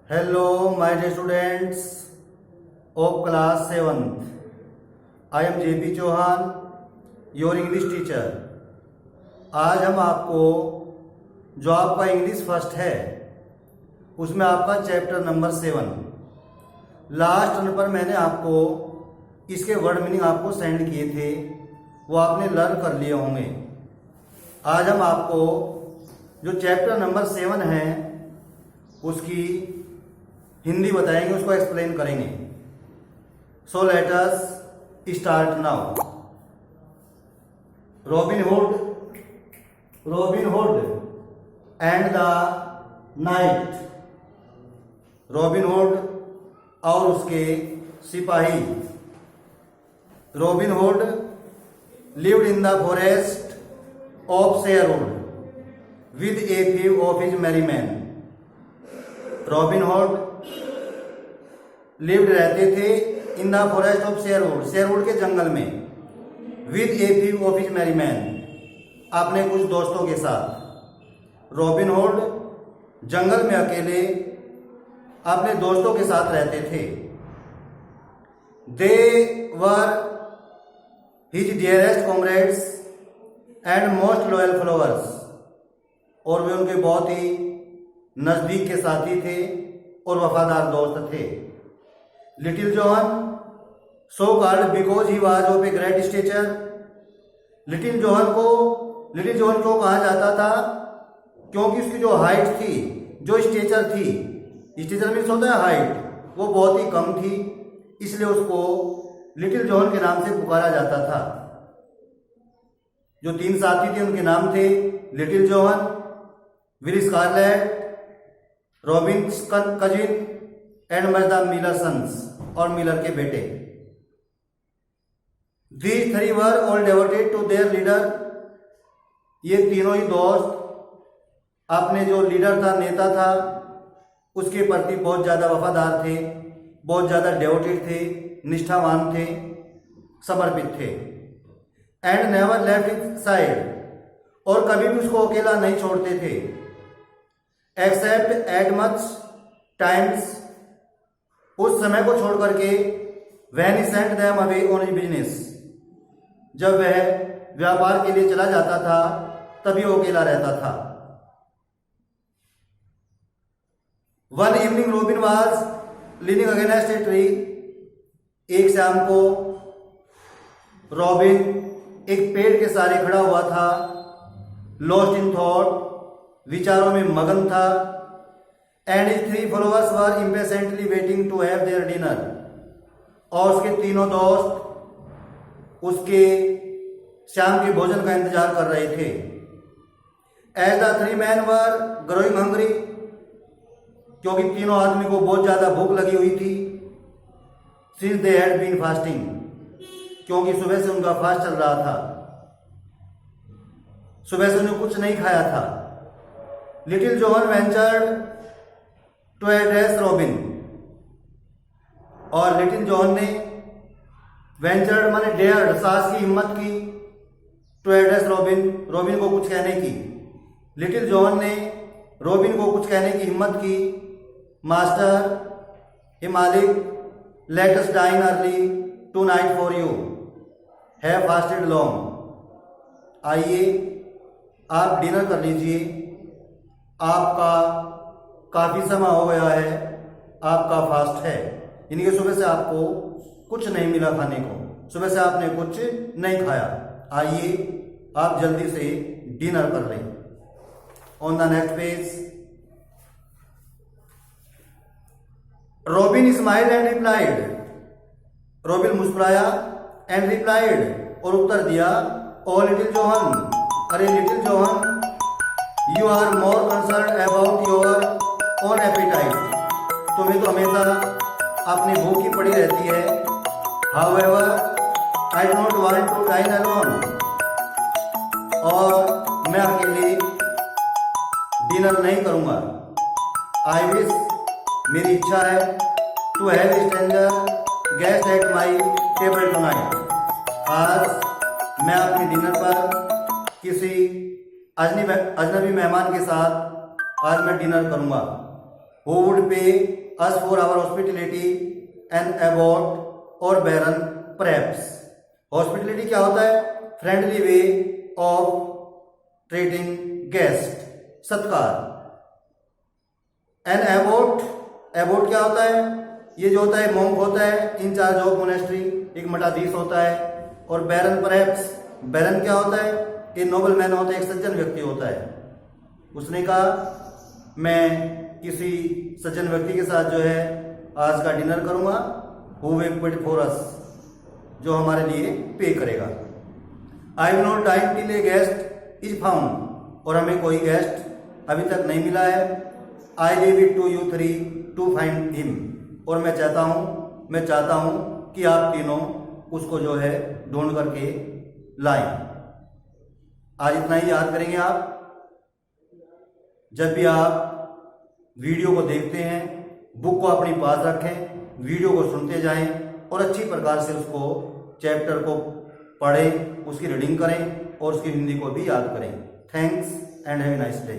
Hello, my dear students of class 7th. I am JP Chauhan, your English teacher. आज हम आपको जो आपका इंग्लिश फर्स्ट है उसमें आपका चैप्टर नंबर 7 लास्ट टर्न पर मैंने आपको इसके वर्ड मीनिंग आपको सेंड किए थे, वो आपने लर्न कर लिए होंगे। आज हम आपको जो चैप्टर नंबर 7 है उसकी हिंदी बताएंगे, उसको एक्सप्लेन करेंगे। So let us start now. Robin hood and the night. Robin hood और उसके सिपाही। Robin hood lived in the forest of Sherwood with a few of his merry men. Robin Hood lived रहते थे in the forest of Sherwood के जंगल में, with a few of his merry men, अपने कुछ दोस्तों के साथ। रॉबिन हुड जंगल में अकेले अपने दोस्तों के साथ रहते थे। They were his dearest comrades and most loyal followers, और वे उनके बहुत ही नजदीक के साथी थे और वफादार दोस्त थे। Little John, so called because he was of a great stature. Little John को कहा जाता था क्योंकि उसकी जो हाइट थी, जो स्टेचर थी, स्टेचर मीन्स होता है हाइट, वो बहुत ही कम थी, इसलिए उसको लिटिल जॉन के नाम से पुकारा जाता था। जो 3 साथी थे उनके नाम थे Little John, Will Scarlet, Robin cousin and the miller sons, और मिलर के बेटे। These 3 were all devoted to their leader. ये तीनों ही दोस्त अपने जो लीडर था, नेता था, उसके प्रति बहुत ज्यादा वफादार थे, बहुत ज्यादा डेवोटेड थे, निष्ठावान थे, समर्पित थे। And never left his side, और कभी भी उसको अकेला नहीं छोड़ते थे। एक्सेप्ट एट मच टाइम्स, उस समय को छोड़ करके, when he sent them away on his business, जब वह व्यापार के लिए चला जाता था तभी वो अकेला रहता था। One evening robin was leaning against a tree, एक शाम को रॉबिन एक पेड़ के सहारे खड़ा हुआ था, लॉस्ट इन थॉट, विचारों में मगन था। And his 3 followers were impatiently waiting to have their dinner, और उसके तीनों दोस्त उसके शाम के भोजन का इंतजार कर रहे थे। As the 3 men were growing hungry, क्योंकि तीनों आदमी को बहुत ज्यादा भूख लगी हुई थी। Since they had been fasting, क्योंकि सुबह से उनका फास्ट चल रहा था, सुबह से उन्हें कुछ नहीं खाया था। Little John ventured to address Robin, और लिटिल जॉन ने वेंचर्ड माने डेयर्ड, साहस की हिम्मत की, टू एड्रेस रॉबिन को कुछ कहने की। लिटिल जॉन ने रॉबिन को कुछ कहने की हिम्मत की। मास्टर ए मालिक, let us dine early tonight for you have fasted long, आइए आप डिनर कर लीजिए, आपका काफी समय हो गया है, आपका फास्ट है, यानी कि सुबह से आपको कुछ नहीं मिला खाने को, सुबह से आपने कुछ नहीं खाया, आइए आप जल्दी से डिनर कर लें। On the next page, Robin smiled and replied, Robin मुस्कुराया, एंड रिप्लाइड, और उत्तर दिया, ओ लिटिल जॉन, अरे Little John, you are more concern about your own appetite, तुम्हें तो हमेशा अपनी भूख ही पड़ी रहती है। However I don't want to dine alone, और मैं अकेले डिनर नहीं करूंगा। आई विश, मेरी इच्छा है, to have stranger guest at my table tonight, आज मैं अपने डिनर पर किसी अजनबी मेहमान के साथ आज मैं डिनर करूंगा। Who would pay us for our hospitality and abbot or baron perhaps. Hospitality क्या होता है? Friendly way of treating guest, सत्कार। एंड अबाउट, अबाउट क्या होता है? ये जो होता है मॉन्क होता है, इंचार्ज ऑफ मोनेस्ट्री, एक मठाधीश होता है। और बैरन परहैप्स, बैरन क्या होता है? ये नोबल मैन होता है, एक सज्जन व्यक्ति होता है। उसने कहा मैं किसी सज्जन व्यक्ति के साथ जो है आज का डिनर करूंगा, who will pay for us, जो हमारे लिए पे करेगा। I will not time till a guest is found, और हमें कोई गेस्ट अभी तक नहीं मिला है। I leave it to you three to find him, और मैं चाहता हूं कि आप तीनों उसको जो है ढूंढ करके लाएं। आज इतना ही याद करेंगे आप। जब भी आप वीडियो को देखते हैं, बुक को अपनी पास रखें, वीडियो को सुनते जाएं और अच्छी प्रकार से उसको चैप्टर को पढ़ें, उसकी रीडिंग करें और उसकी हिंदी को भी याद करें। Thanks and have a nice day.